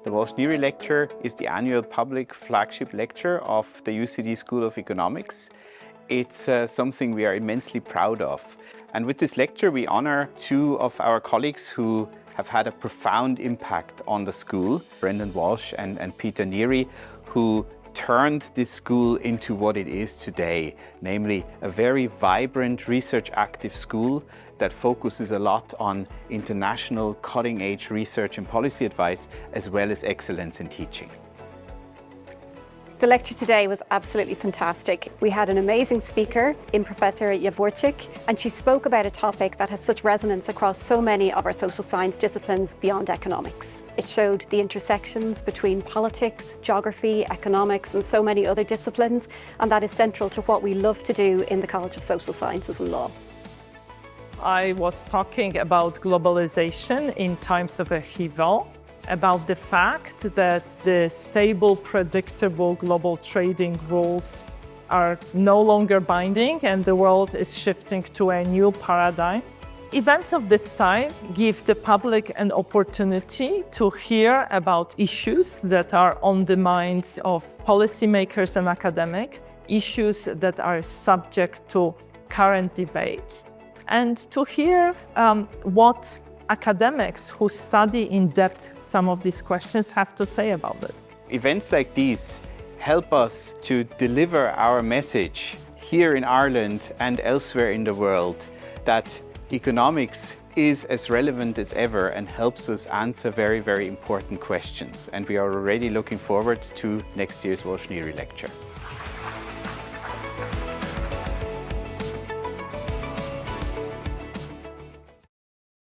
The Walsh-Neary Lecture is the annual public flagship lecture of the UCD School of Economics. It's something we are immensely proud of. And with this lecture, we honor two of our colleagues who have had a profound impact on the school, Brendan Walsh and Beata Javorcik, who turned this school into what it is today, namely a very vibrant, research-active school that focuses a lot on international cutting-edge research and policy advice, as well as excellence in teaching. The lecture today was absolutely fantastic. We had an amazing speaker in Professor Javorcik, and she spoke about a topic that has such resonance across so many of our social science disciplines beyond economics. It showed the intersections between politics, geography, economics, and so many other disciplines, and that is central to what we love to do in the College of Social Sciences and Law. I was talking about globalization in Times of Upheaval, about the fact that the stable, predictable global trading rules are no longer binding and the world is shifting to a new paradigm. Events of this time give the public an opportunity to hear about issues that are on the minds of policymakers and academics, issues that are subject to current debate, and to hear what academics who study in depth some of these questions have to say about it. Events like these help us to deliver our message here in Ireland and elsewhere in the world that economics is as relevant as ever and helps us answer very, very important questions. And we are already looking forward to next year's Walsh-Neary Lecture.